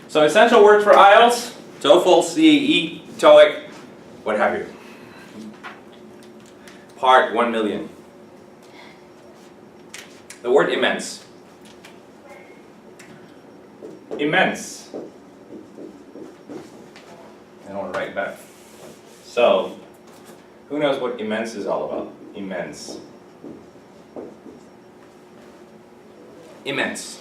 So essential words for IELTS, TOEFL, CAE, TOEIC, what have you. Part 1 million. The word immense. Immense. I don't want to write back. So, who knows what immense is all about? Immense. Immense.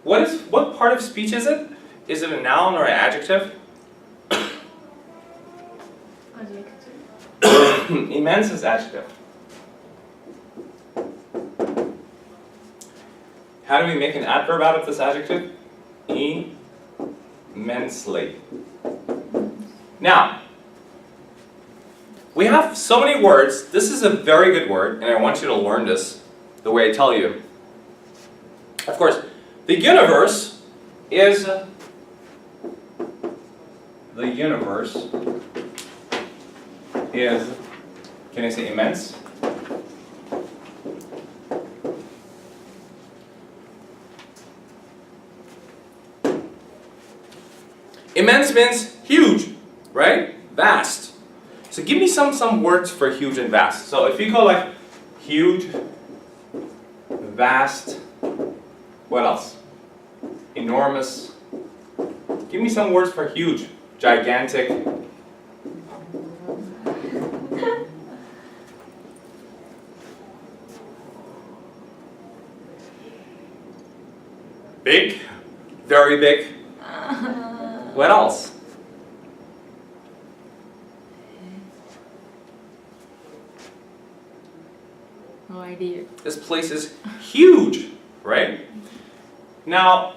What part of speech is it? Is it a noun or an adjective? Adjective. Immense is adjective. How do we make an adverb out of this adjective? Immensely. Now, we have so many words. This is a very good word, and I want you to learn this the way I tell you. Of course, the universe is can I say immense? Immense means huge, right? Vast. So give me some words for huge and vast. So if you go like huge, vast, what else? Enormous. Give me some words for huge, gigantic. Big, very big. What else? No idea. This place is huge, right? Now,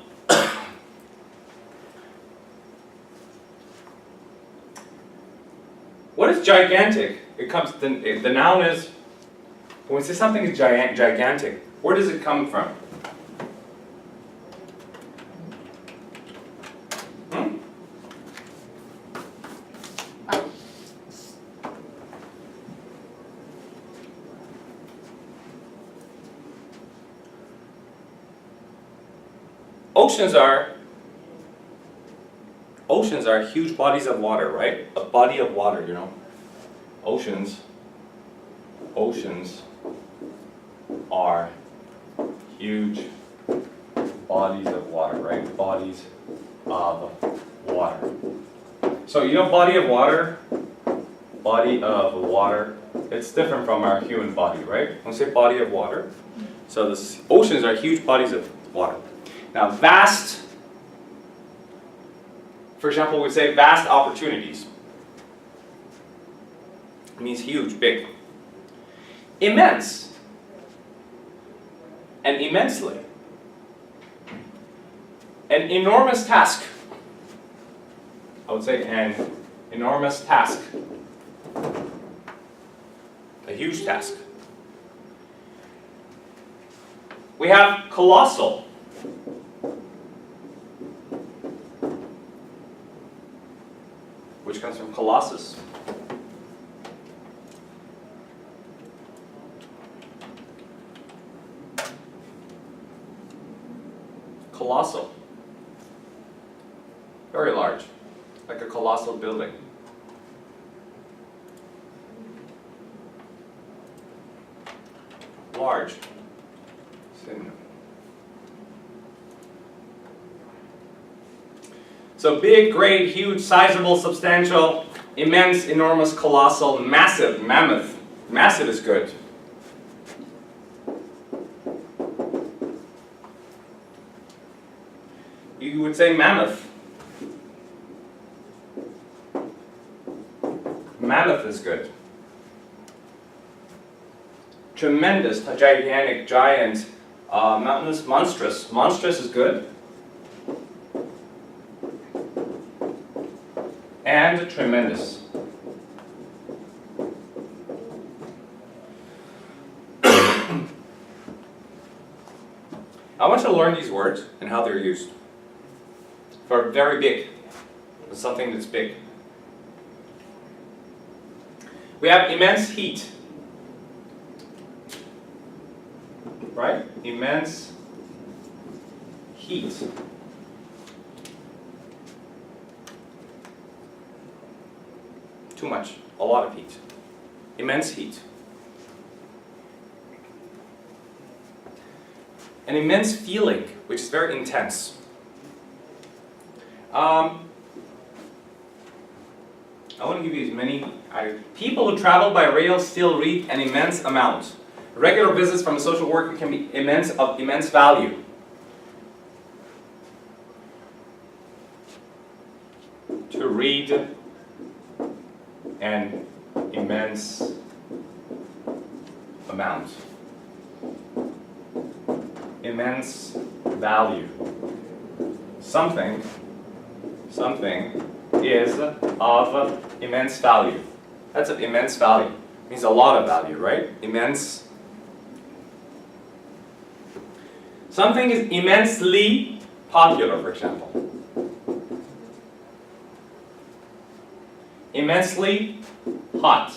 what is gigantic? It comes the noun is when we say something is gigantic. Where does it come from? Oceans are huge bodies of water, right? A body of water, you know. Oceans are huge bodies of water, right? Bodies of water. So you know body of water, it's different from our human body, right? When we say body of water, so the oceans are huge bodies of water. Now vast, for example, we say vast opportunities. It means huge, big. Immense and immensely. An enormous task. I would say an enormous task. A huge task. We have colossal. Which comes from colossus. Colossal. Very large. Like a colossal building. Large. Synonym. So big, great, huge, sizable, substantial, immense, enormous, colossal, massive, mammoth. Massive is good. You would say mammoth. Mammoth is good. Tremendous, gigantic, giant, mountainous, monstrous. Monstrous is good. And tremendous. I want you to learn these words and how they're used. For very big, for something that's big. We have immense heat. Right? Immense heat. Too much, a lot of heat. Immense heat. An immense feeling, which is very intense. I want to give you as many. People who travel by rail still read an immense amount. Regular visits from a social worker can be of immense value. To read an immense amount. Immense value. Something is of immense value. That's of immense value. Means a lot of value, right? Immense. Something is immensely popular, for example. Immensely hot.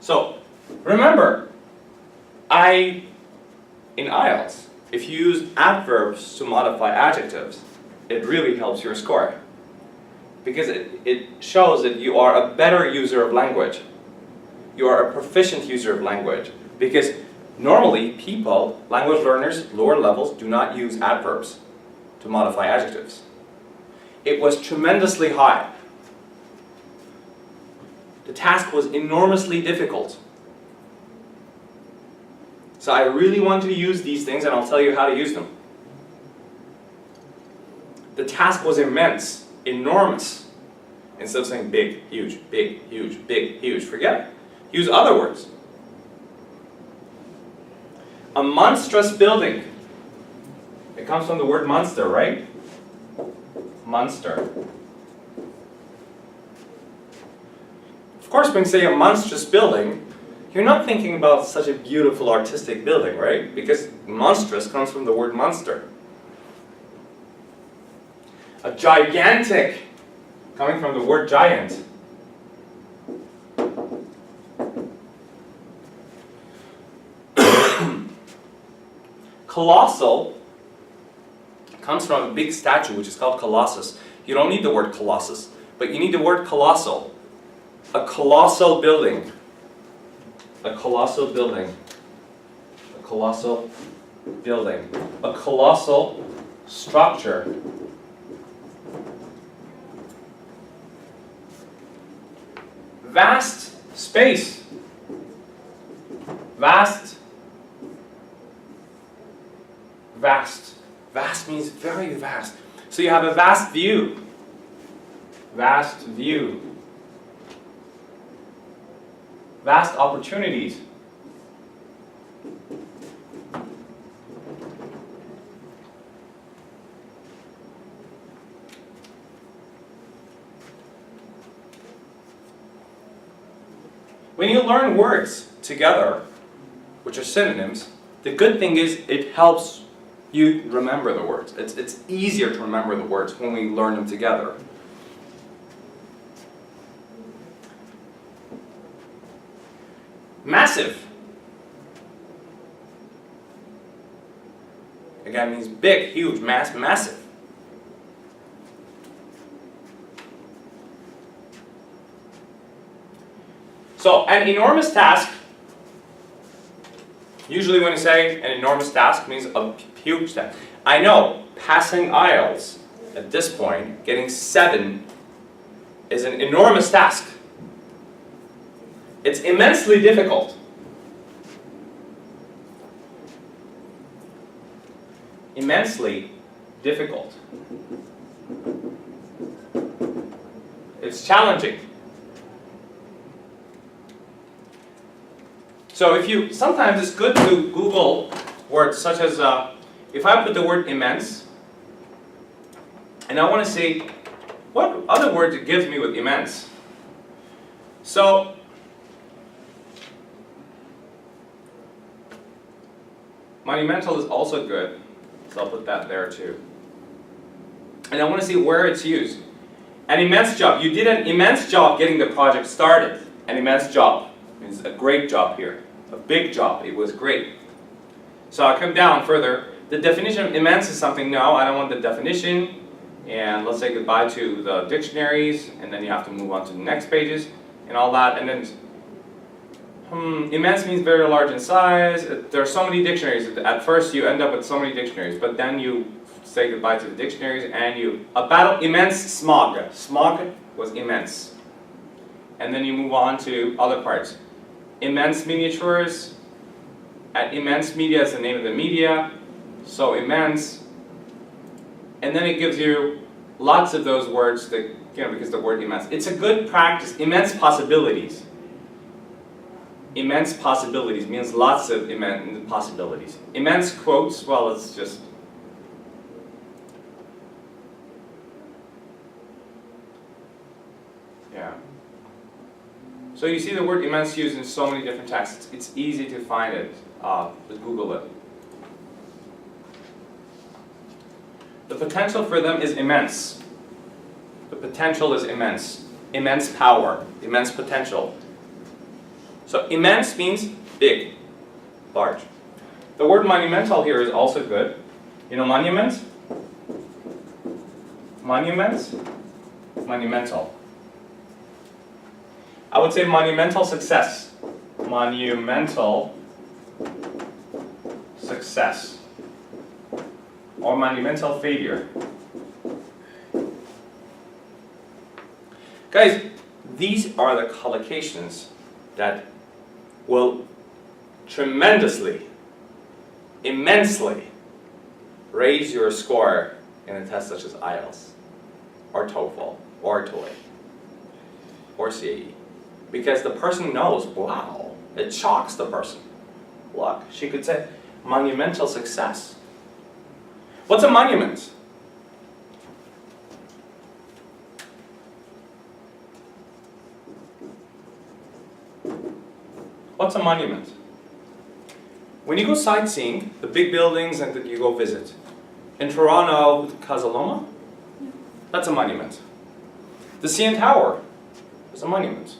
So, remember, in IELTS, if you use adverbs to modify adjectives, it really helps your score. Because it shows that you are a better user of language. You are a proficient user of language. Because normally people, language learners, lower levels, do not use adverbs to modify adjectives. It was tremendously high. The task was enormously difficult. So I really want to use these things, and I'll tell you how to use them. The task was immense, enormous. Instead of saying big, huge, big, huge, big, huge, forget it. Use other words. A monstrous building. It comes from the word monster, right? Monster. Of course, when you say a monstrous building, you're not thinking about such a beautiful artistic building, right? Because monstrous comes from the word monster. A gigantic, coming from the word giant. Colossal comes from a big statue which is called Colossus. You don't need the word Colossus, but you need the word colossal. A colossal building. A colossal building. A colossal building. A colossal structure. Vast space. Vast. Vast. Vast means very vast. So you have a vast view. Vast view. Vast opportunities. When you learn words together, which are synonyms, the good thing is it helps you remember the words. It's easier to remember the words when we learn them together. Massive. Again, means big, huge, massive. So, an enormous task, usually when you say an enormous task means a huge task. I know, passing IELTS at this point, getting 7 is an enormous task. It's immensely difficult. Immensely difficult. It's challenging. So sometimes it's good to Google words such as, if I put the word immense, and I want to see what other words it gives me with immense. So, monumental is also good, so I'll put that there too. And I want to see where it's used. An immense job. You did an immense job getting the project started. An immense job means a great job here. A big job. It was great. So I come down further. The definition of immense is something, no, I don't want the definition. And let's say goodbye to the dictionaries, and then you have to move on to the next pages and all that. And then immense means very large in size. There are so many dictionaries. At first you end up with so many dictionaries, but then you say goodbye to the dictionaries and you about immense smog. Smog was immense. And then you move on to other parts. Immense miniatures. At immense media is the name of the media. So immense. And then it gives you lots of those words that, because the word immense. It's a good practice. Immense possibilities. Immense possibilities means lots of immense possibilities. Immense quotes, well, it's just. Yeah. So you see the word immense used in so many different texts. It's easy to find it. Just Google it. The potential for them is immense. The potential is immense. Immense power, immense potential. So immense means big, large. The word monumental here is also good. You know monuments? Monuments? Monumental. I would say monumental success. Monumental success. Or monumental failure. Guys, these are the collocations that will tremendously, immensely raise your score in a test such as IELTS, or TOEFL, or TOEIC, or CAE. Because the person knows, wow, it shocks the person. Look, she could say, monumental success. What's a monument? What's a monument? When you go sightseeing, the big buildings and that you go visit. In Toronto, Casa Loma, that's a monument. The CN Tower is a monument.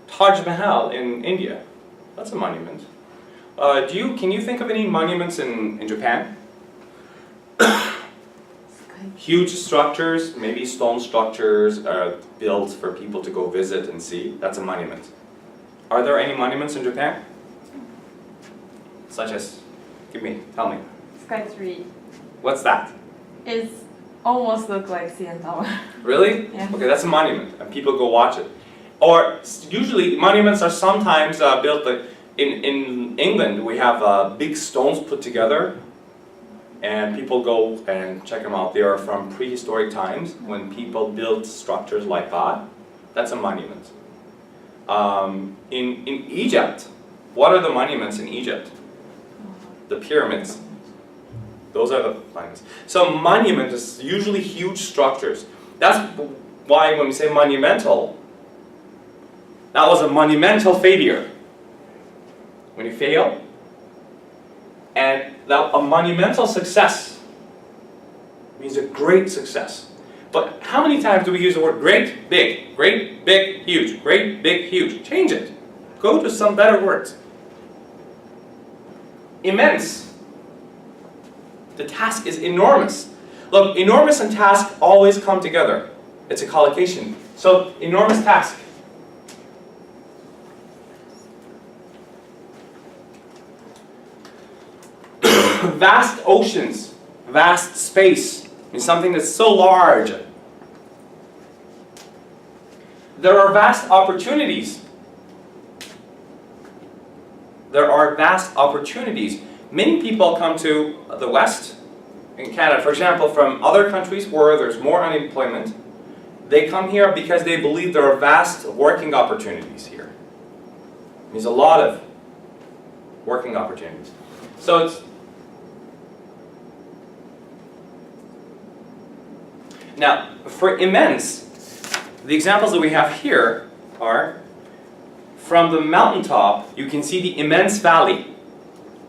Taj Mahal in India, that's a monument. Can you think of any monuments in Japan? Huge structures, maybe stone structures built for people to go visit and see. That's a monument. Are there any monuments in Japan? Such as, tell me. Sky Tree. What's that? It's almost look like CN Tower. Really? Yeah. Okay, that's a monument, and people go watch it. Or usually monuments are sometimes built like in England. We have big stones put together, and people go and check them out. They are from prehistoric times when people built structures like that. That's a monument. In Egypt, what are the monuments in Egypt? The pyramids. Those are the monuments. So monument is usually huge structures. That's why when we say monumental, that was a monumental failure. When you fail, and that a monumental success means a great success. But how many times do we use the word great, big, huge, great, big, huge? Change it. Go to some better words. Immense. The task is enormous. Look, enormous and task always come together. It's a collocation. So, enormous task. Vast oceans, vast space means something that's so large. There are vast opportunities. There are vast opportunities. Many people come to the West, in Canada, for example, from other countries where there's more unemployment. They come here because they believe there are vast working opportunities here. It means a lot of working opportunities. So it's now, for immense, the examples that we have here are from the mountaintop, you can see the immense valley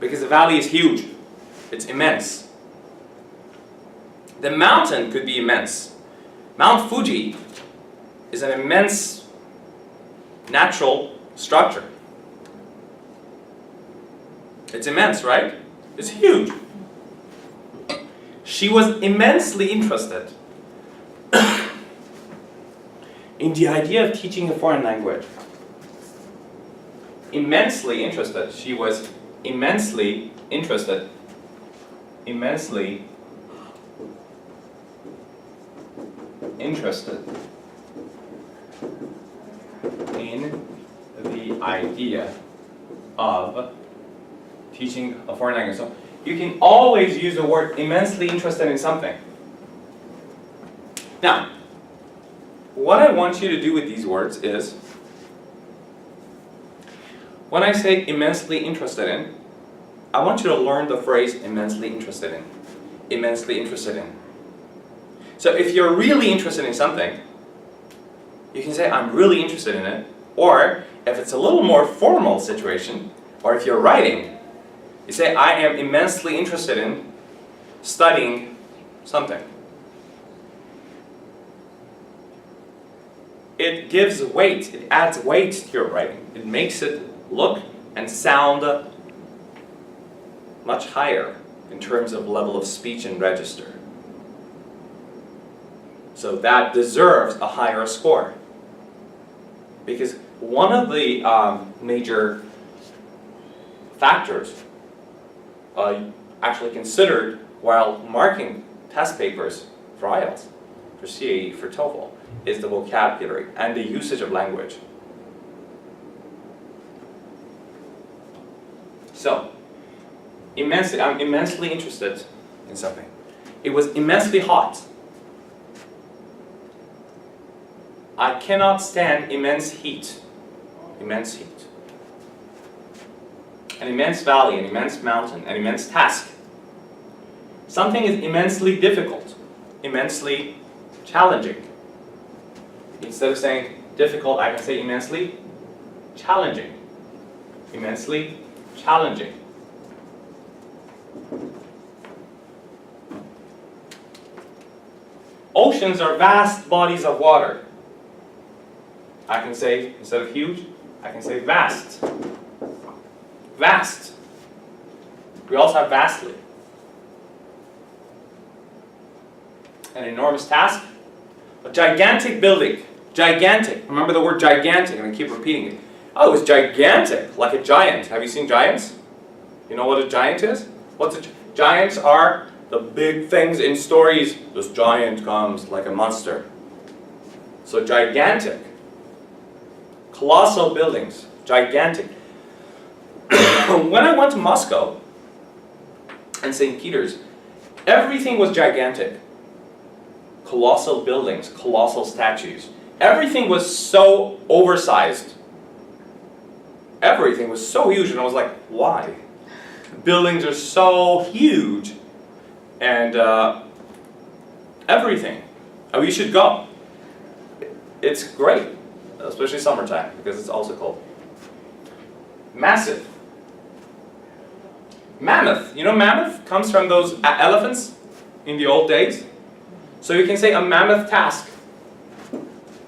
because the valley is huge. It's immense. The mountain could be immense. Mount Fuji is an immense natural structure. It's immense, right? It's huge. She was immensely interested in the idea of teaching a foreign language. Immensely interested. She was immensely interested. Immensely interested in the idea of teaching a foreign language. So you can always use the word immensely interested in something. Now, what I want you to do with these words is, when I say immensely interested in, I want you to learn the phrase immensely interested in. Immensely interested in. So if you're really interested in something, you can say, I'm really interested in it. Or if it's a little more formal situation, or if you're writing, you say, I am immensely interested in studying something. It gives weight, it adds weight to your writing. It makes it look and sound much higher in terms of level of speech and register. So that deserves a higher score. Because one of the major factors actually considered while marking test papers for IELTS, for CAE, for TOEFL, is the vocabulary and the usage of language. So, I'm immensely interested in something. It was immensely hot. I cannot stand immense heat. Immense heat. An immense valley, an immense mountain, an immense task. Something is immensely difficult, immensely challenging. Instead of saying difficult, I can say immensely challenging. Immensely challenging. Oceans are vast bodies of water. I can say, instead of huge, I can say vast. Vast. We also have vastly. An enormous task. A gigantic building. Gigantic. Remember the word gigantic, and I keep repeating it. Oh, it was gigantic, like a giant. Have you seen giants? You know what a giant is? Giants are the big things in stories. This giant comes like a monster. So gigantic. Colossal buildings. Gigantic. When I went to Moscow and St. Peter's, everything was gigantic. Colossal buildings, colossal statues. Everything was so oversized. Everything was so huge, and I was like, why? Buildings are so huge, and everything. Oh, you should go. It's great, especially summertime, because it's also cold. Massive. Mammoth. You know mammoth comes from those elephants in the old days? So you can say a mammoth task,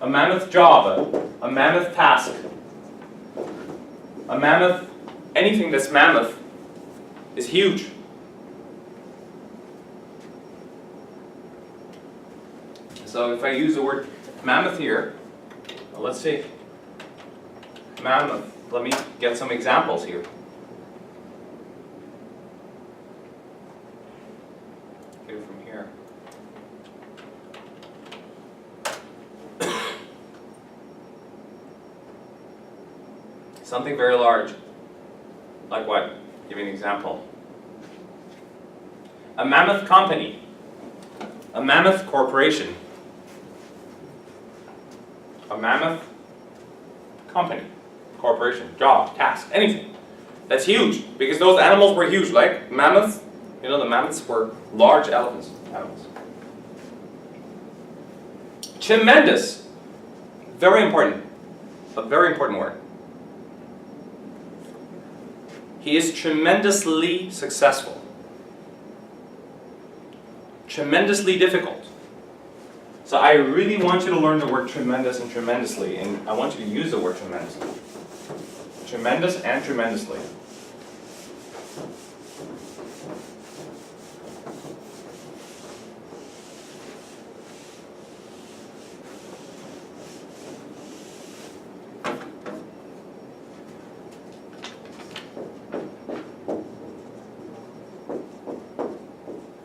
a mammoth job, a mammoth task, a mammoth, anything that's mammoth is huge. So if I use the word mammoth here, well, let's see, mammoth, let me get some examples here. From here. Something very large. Like what? Give me an example. A mammoth company. A mammoth corporation. A mammoth company. Corporation. Job. Task. Anything. That's huge. Because those animals were huge. Like mammoths. You know, the mammoths were large elephants. Animals. Tremendous. Very important. A very important word. He is tremendously successful. Tremendously difficult. So I really want you to learn the word tremendous and tremendously, and I want you to use the word tremendously. Tremendous and tremendously.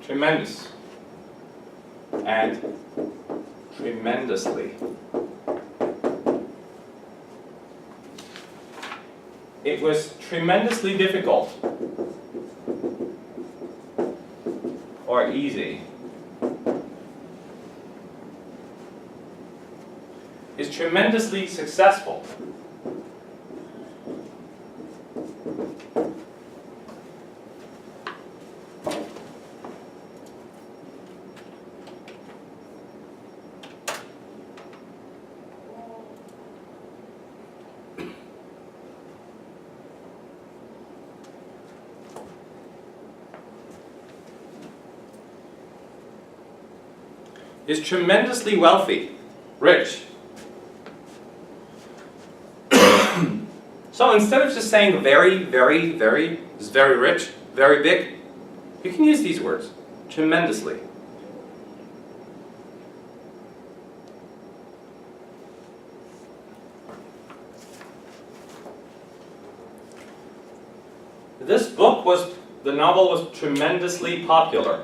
tremendous, and tremendously. It was tremendously difficult or easy. Is tremendously successful. Is tremendously wealthy, rich. So instead of just saying very, very, very, is very rich, very big, you can use these words, tremendously. The novel was tremendously popular.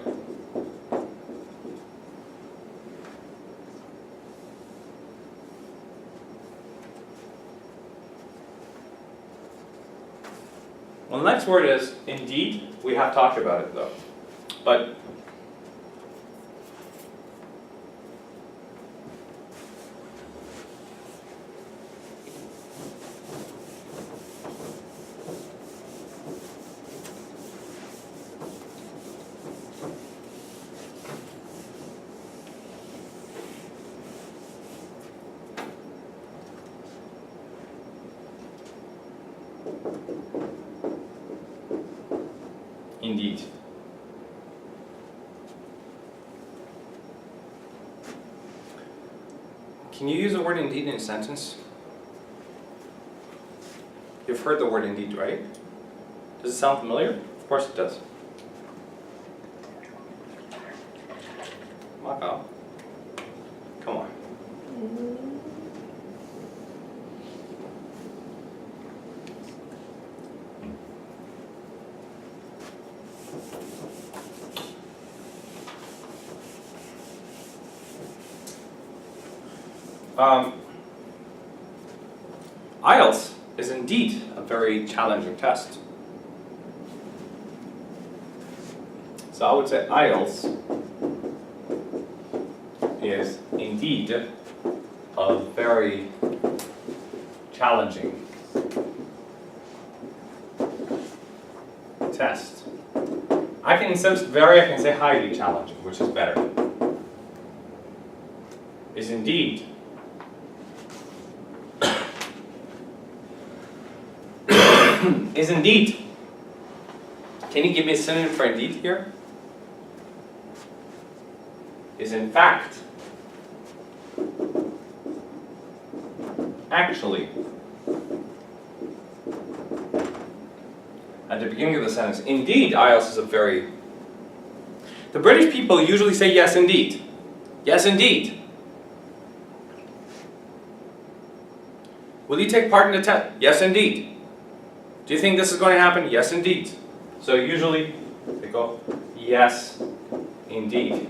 Well, the next word is indeed. We have talked about it though. But indeed. Can you use the word indeed in a sentence? You've heard the word indeed, right? Does it sound familiar? Of course it does. Wow. Come on. IELTS is indeed a very challenging test. So I would say IELTS is indeed a very challenging test. Instead of very, I can say highly challenging, which is better. Is indeed is indeed. Can you give me a synonym for indeed here? Is in fact. Actually. At the beginning of the sentence, indeed, IELTS is a very... The British people usually say yes indeed. Yes indeed. Will you take part in the test? Yes indeed. Do you think this is going to happen? Yes indeed. So usually they go, yes indeed.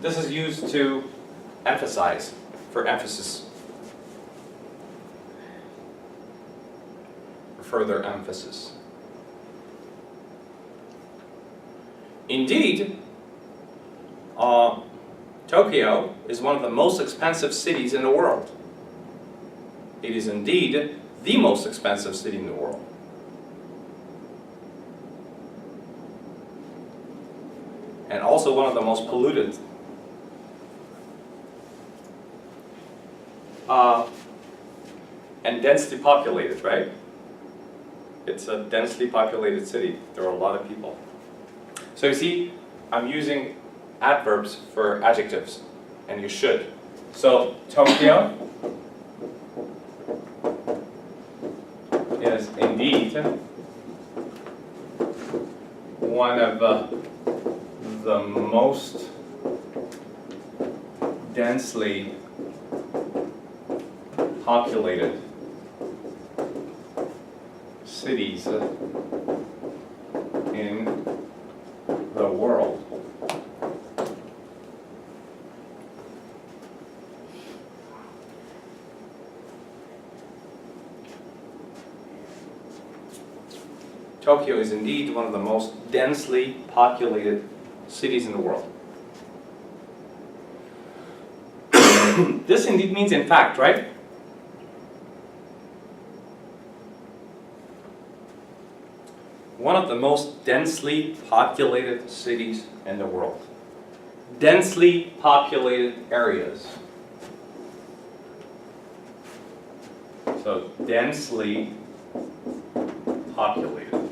This is used to emphasize, for emphasis. For further emphasis. Indeed, Tokyo is one of the most expensive cities in the world. It is indeed the most expensive city in the world. And also one of the most polluted. And densely populated, right? It's a densely populated city. There are a lot of people. So you see, I'm using adverbs for adjectives, and you should. So Tokyo is indeed one of the most densely populated cities in the world. Tokyo is indeed one of the most densely populated cities in the world. This indeed means in fact, right? One of the most densely populated cities in the world. Densely populated areas. So densely populated.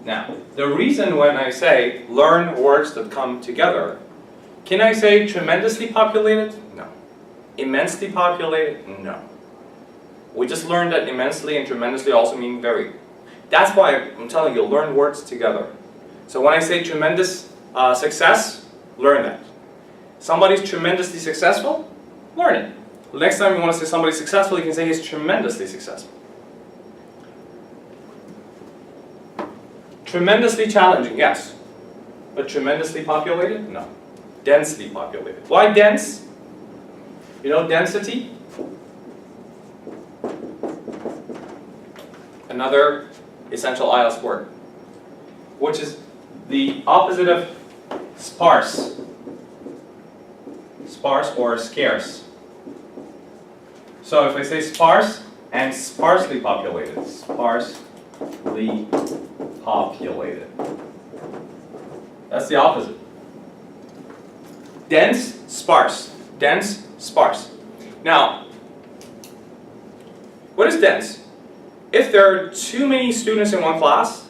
Now, the reason when I say learn words that come together, can I say tremendously populated? No. Immensely populated? No. We just learned that immensely and tremendously also mean very. That's why I'm telling you, learn words together. So when I say tremendous success, learn that. Somebody's tremendously successful, learn it. The next time you want to say somebody's successful, you can say he's tremendously successful. Tremendously challenging, yes. But tremendously populated? No. Densely populated. Why dense? You know density? Another essential IELTS word, which is the opposite of sparse. Sparse or scarce. So if I say sparse and sparsely populated, sparsely populated. That's the opposite. Dense, sparse. Dense, sparse. Now, what is dense? If there are too many students in one class,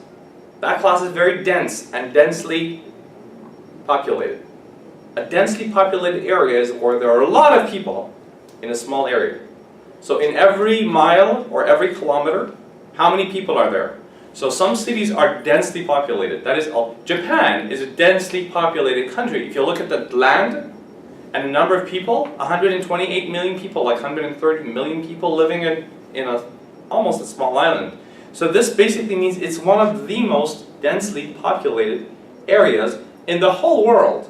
that class is very dense and densely populated. A densely populated area is where there are a lot of people in a small area. So in every mile or every kilometer, how many people are there? So some cities are densely populated. That is all. Japan is a densely populated country. If you look at the land and the number of people, 128 million people, like 130 million people living in almost a small island. So this basically means it's one of the most densely populated areas in the whole world.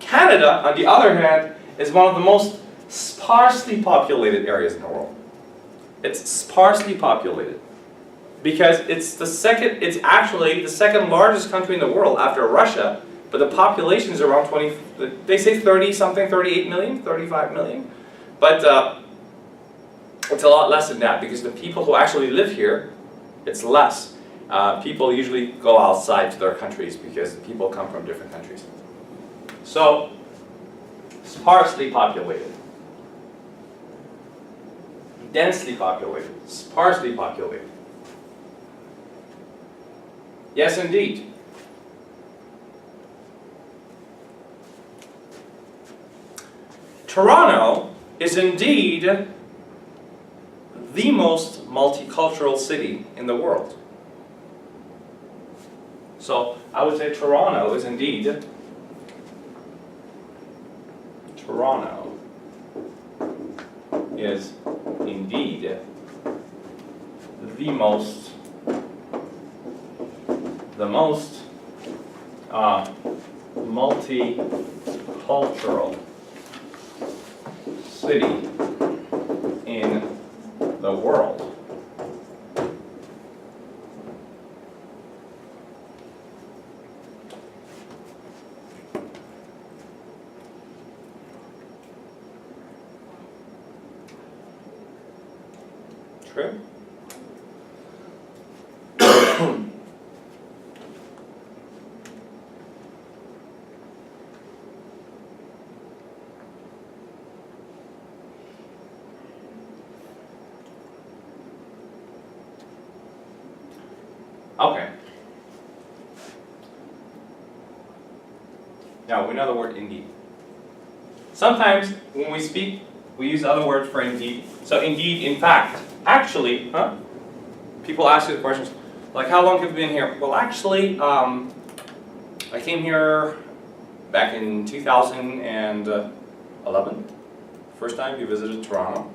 Canada, on the other hand, is one of the most sparsely populated areas in the world. It's sparsely populated because it's actually the second largest country in the world after Russia, but the population is around 20, they say 30 something, 38 million, 35 million, but it's a lot less than that because the people who actually live here, it's less. People usually go outside to their countries because the people come from different countries. So, sparsely populated. Densely populated. Sparsely populated. Yes, indeed. Toronto is indeed the most multicultural city in the world. So I would say Toronto is indeed the most multicultural city in the world. True? Okay. Now we know the word indeed. Sometimes when we speak, we use other words for indeed. So indeed, in fact, actually, people ask you the questions like, how long have you been here? Well, actually, I came here back in 2011. First time you visited Toronto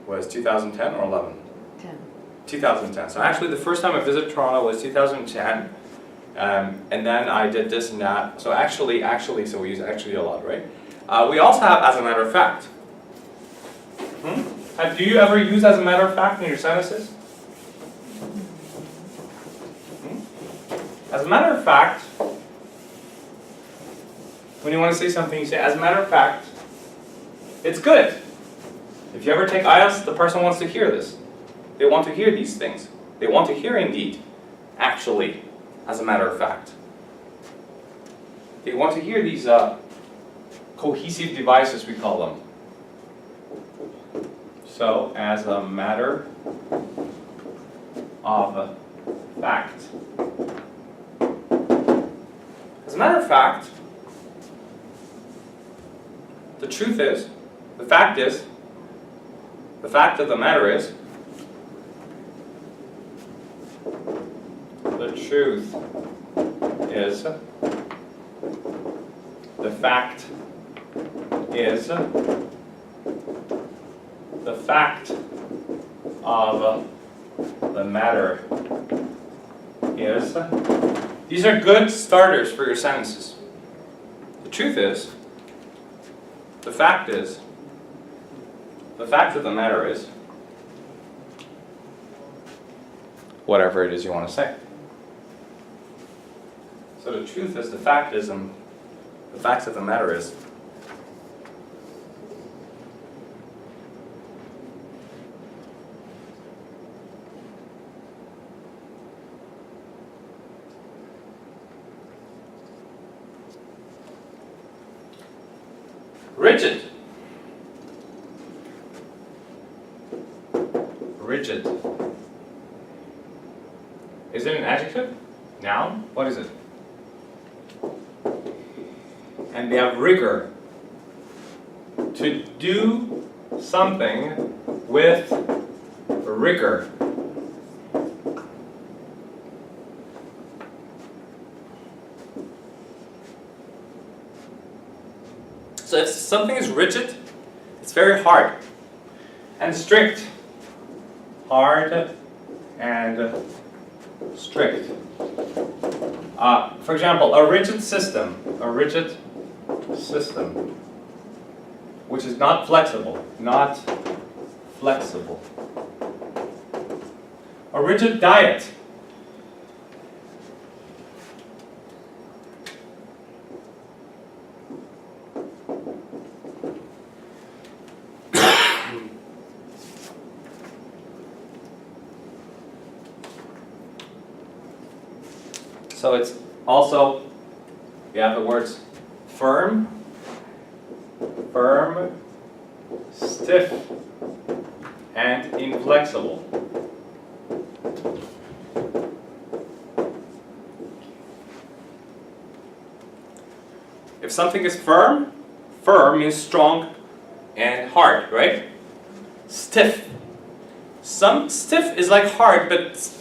was 2010 or 11? 10. 2010. So actually the first time I visited Toronto was 2010. And then I did this and that. So actually, so we use actually a lot, right? We also have as a matter of fact. Do you ever use as a matter of fact in your sentences? As a matter of fact, when you want to say something, you say, as a matter of fact, it's good. If you ever take IELTS, the person wants to hear this. They want to hear these things. They want to hear indeed, actually, as a matter of fact. They want to hear these cohesive devices, we call them. So, as a matter of fact. As a matter of fact, the truth is, the fact is, the fact of the matter is, the truth is, the fact is, the fact of the matter is. These are good starters for your sentences. The truth is, the fact is, the fact of the matter is, whatever it is you want to say. So the truth is, the fact is, and the facts of the matter is. Rigid. Rigid. Is it an adjective? Noun? What is it? And they have rigor. To do something with rigor. So if something is rigid, it's very hard. And strict. Hard and strict. For example, a rigid system, which is not flexible, A rigid diet. So it's also, we have the words firm, stiff, and inflexible. If something is firm, firm means strong and hard, right? Stiff. Stiff is like hard, but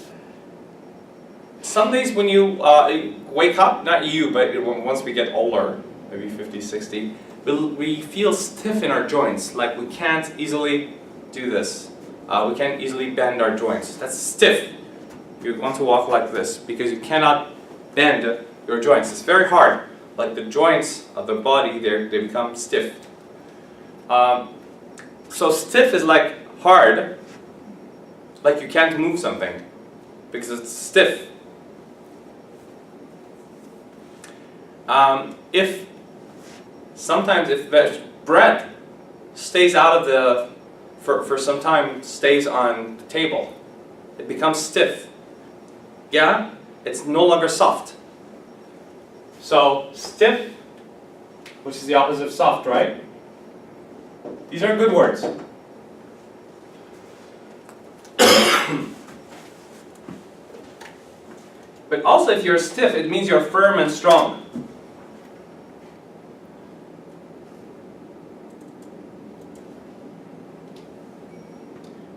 some days when you wake up, not you, but once we get older, maybe 50, 60, we feel stiff in our joints, like we can't easily do this. We can't easily bend our joints. That's stiff. You want to walk like this because you cannot bend your joints. It's very hard. Like the joints of the body, they become stiff. So stiff is like hard, like you can't move something because it's stiff. If bread stays out of the, for some time, stays on the table, it becomes stiff. Yeah? It's no longer soft. So, stiff, which is the opposite of soft, right? These are good words. But also, if you're stiff, it means you're firm and strong.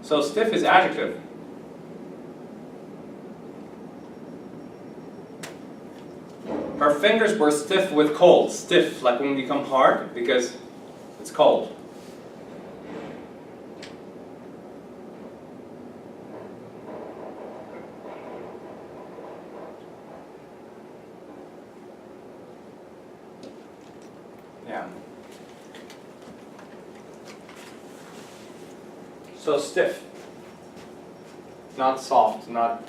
So stiff is adjective. Her fingers were stiff with cold. Stiff, like when we become hard, because it's cold. So stiff. Not soft, not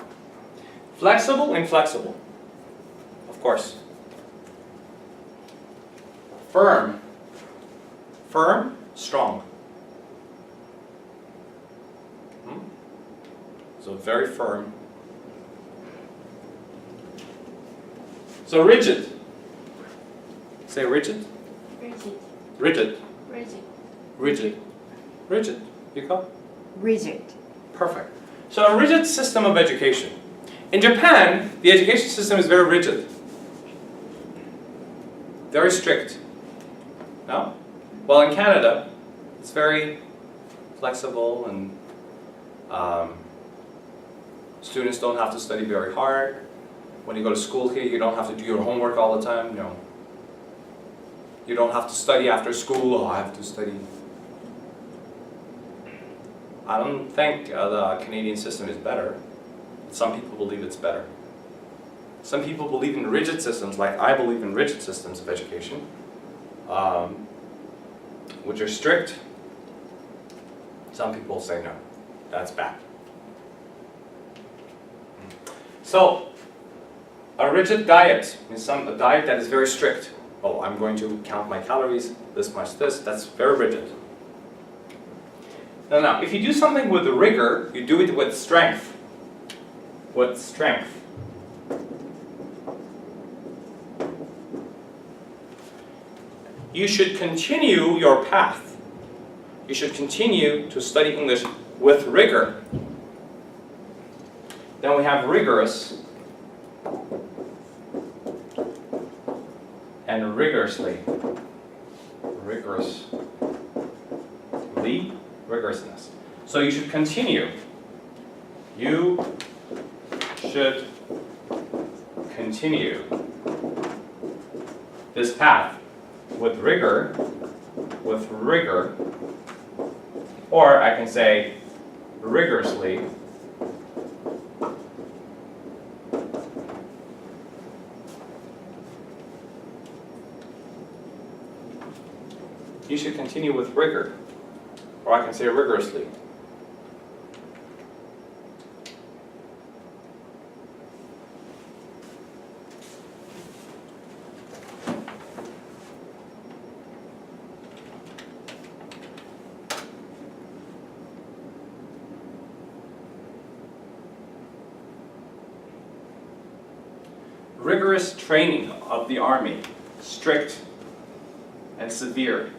flexible, inflexible. Of course. Firm. Firm, strong. So very firm. So rigid. Say rigid. Rigid. Rigid. Rigid. Rigid. Rigid. You go. Rigid. Perfect. So a rigid system of education. In Japan, the education system is very rigid. Very strict. No? Well, in Canada, it's very flexible and students don't have to study very hard. When you go to school here, you don't have to do your homework all the time. No. You don't have to study after school. Oh, I have to study. I don't think the Canadian system is better. Some people believe it's better. Some people believe in rigid systems, like I believe in rigid systems of education, which are strict. Some people say no, that's bad. So, a rigid diet is a diet that is very strict. Oh, I'm going to count my calories, this much this, that's very rigid. Now, if you do something with rigor, you do it with strength. With strength. You should continue your path. You should continue to study English with rigor. Then we have rigorous and rigorously. Rigorousness. So you should continue. You should continue this path with rigor, or I can say rigorously. You should continue with rigor, or I can say rigorously. Rigorous training of the army, strict and severe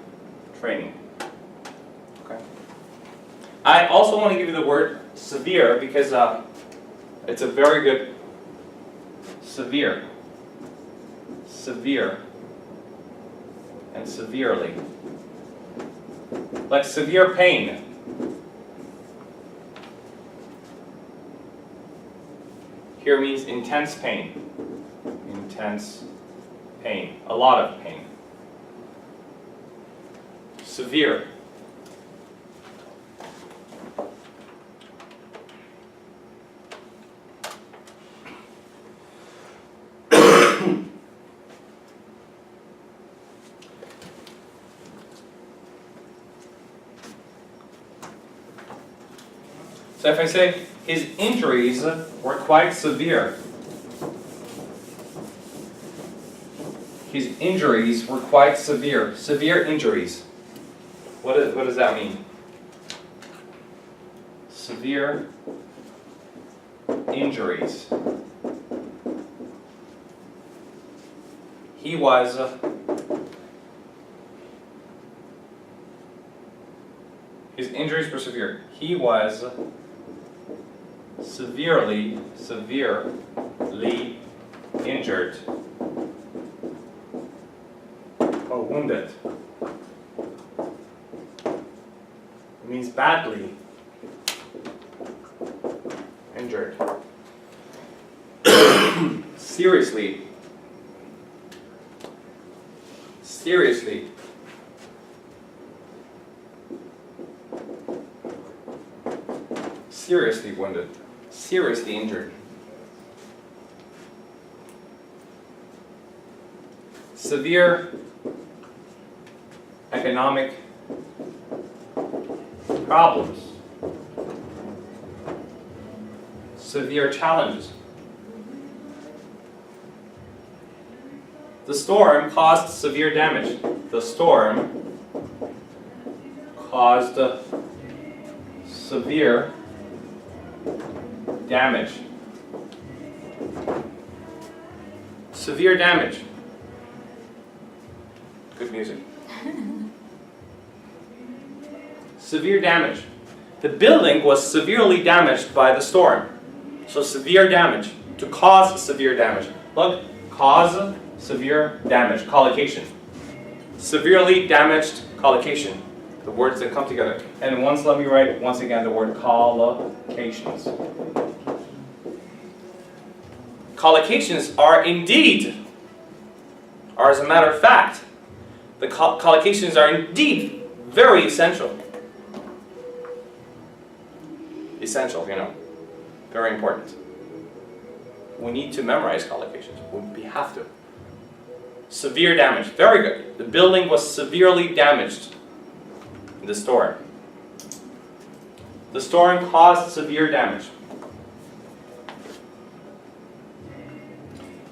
training. Okay. I also want to give you the word severe because it's a very good severe and severely. Like severe pain. Here means intense pain. Intense pain. A lot of pain. Severe. So if I say his injuries were quite severe. His injuries were quite severe. Severe injuries. What does that mean? Severe injuries. He was his injuries were severe. He was severely injured. Or wounded. It means badly injured. Seriously. Seriously wounded. Seriously injured. Severe economic problems. severe challenges. The storm caused severe damage. The storm caused severe damage. Severe damage. Good music. Severe damage. The building was severely damaged by the storm. So severe damage. To cause severe damage. Look, cause severe damage. Collocation. Severely damaged collocation. The words that come together. And once, let me write once again the word collocations. Collocations are indeed, or as a matter of fact, the collocations are indeed very essential. Essential, you know, very important. We need to memorize collocations. We have to. Severe damage, very good. The building was severely damaged in the storm. The storm caused severe damage.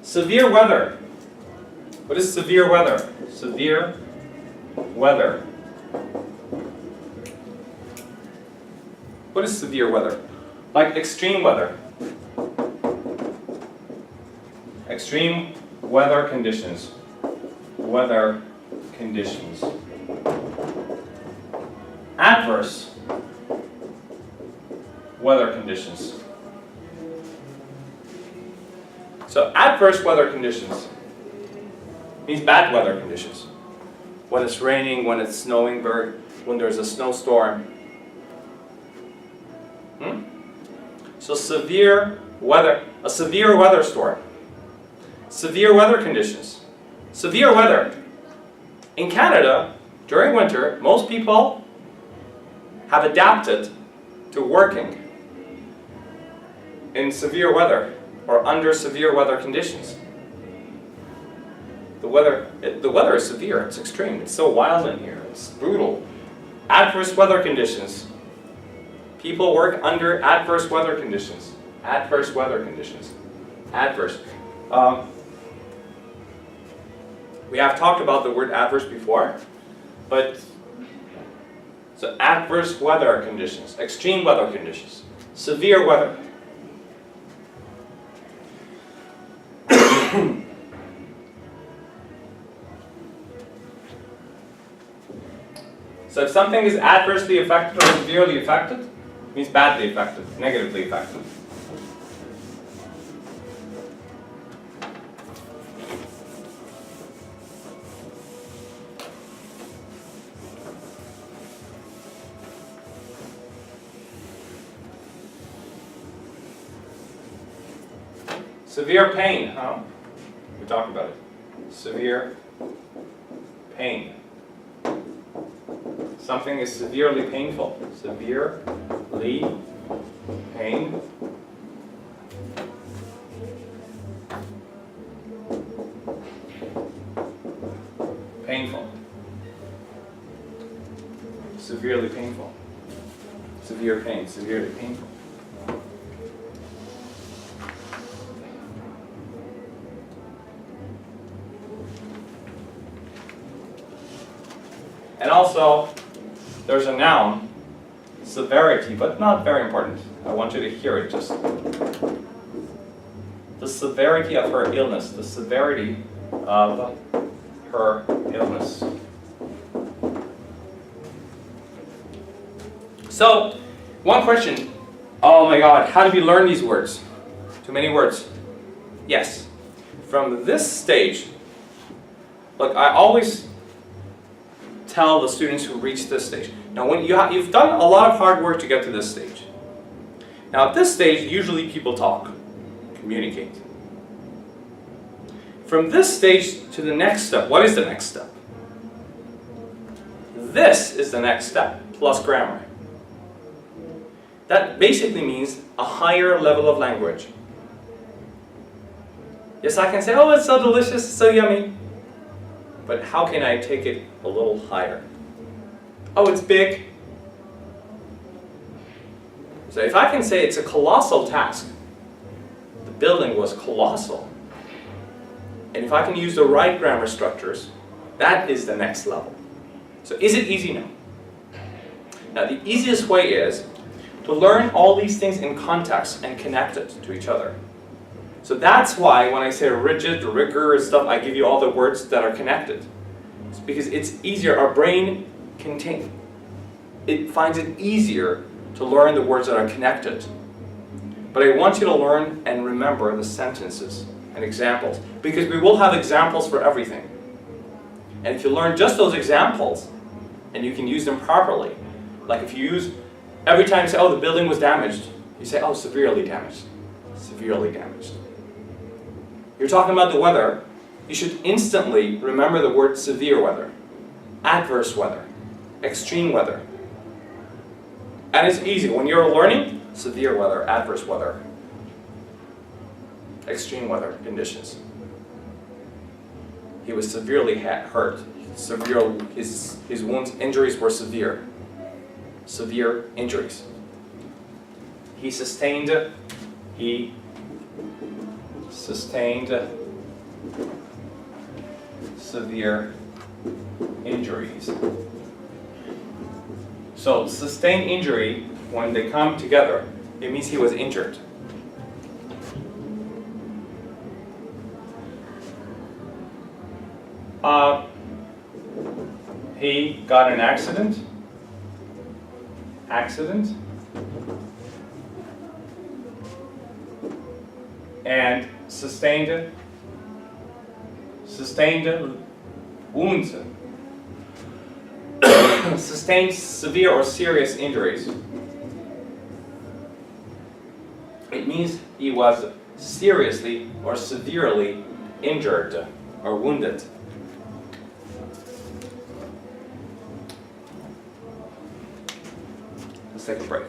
Severe weather. What is severe weather? Severe weather. What is severe weather? Like extreme weather. Extreme weather conditions. Weather conditions. Adverse weather conditions. So adverse weather conditions means bad weather conditions. When it's raining, when it's snowing, when there's a snowstorm. So severe weather, a severe weather storm. Severe weather conditions. Severe weather. In Canada, during winter, most people have adapted to working in severe weather or under severe weather conditions. The weather is severe, it's extreme, it's so wild in here, it's brutal. Adverse weather conditions. People work under adverse weather conditions. Adverse weather conditions. Adverse. We have talked about the word adverse before, but so adverse weather conditions, extreme weather conditions, severe weather. So if something is adversely affected or severely affected, it means badly affected, negatively affected. Severe pain, we talked about it. Severe pain. Something is severely painful. Severely pain. Painful. Severely painful. Severe pain, severely painful. And also, there's a noun, severity, but not very important. I want you to hear it just. The severity of her illness. The severity of her illness. So, one question. Oh my God, how did we learn these words? Too many words. Yes. From this stage, look, I always tell the students who reach this stage. Now, when you've done a lot of hard work to get to this stage. Now, at this stage, usually people talk, communicate. From this stage to the next step, what is the next step? This is the next step, plus grammar. That basically means a higher level of language. Yes, I can say, oh, it's so delicious, it's so yummy. But how can I take it a little higher? Oh, it's big. So if I can say it's a colossal task building was colossal. And if I can use the right grammar structures, that is the next level. So is it easy? No. Now the easiest way is to learn all these things in context and connect it to each other. So that's why when I say rigid, rigor, and stuff, I give you all the words that are connected. It's because it's easier. Our brain it finds it easier to learn the words that are connected. But I want you to learn and remember the sentences and examples, because we will have examples for everything. And if you learn just those examples, and you can use them properly, like if you use, every time you say, oh, the building was damaged, you say, oh, severely damaged. Severely damaged. You're talking about the weather, you should instantly remember the word severe weather, adverse weather, extreme weather. And it's easy. When you're learning, severe weather, adverse weather, extreme weather conditions. He was severely hurt. His wounds, injuries were severe. Severe injuries. He sustained severe injuries. So sustained injury, when they come together, it means he was injured. He got an accident. And sustained wounds. Sustained severe or serious injuries. It means he was seriously or severely injured or wounded. Let's take a break.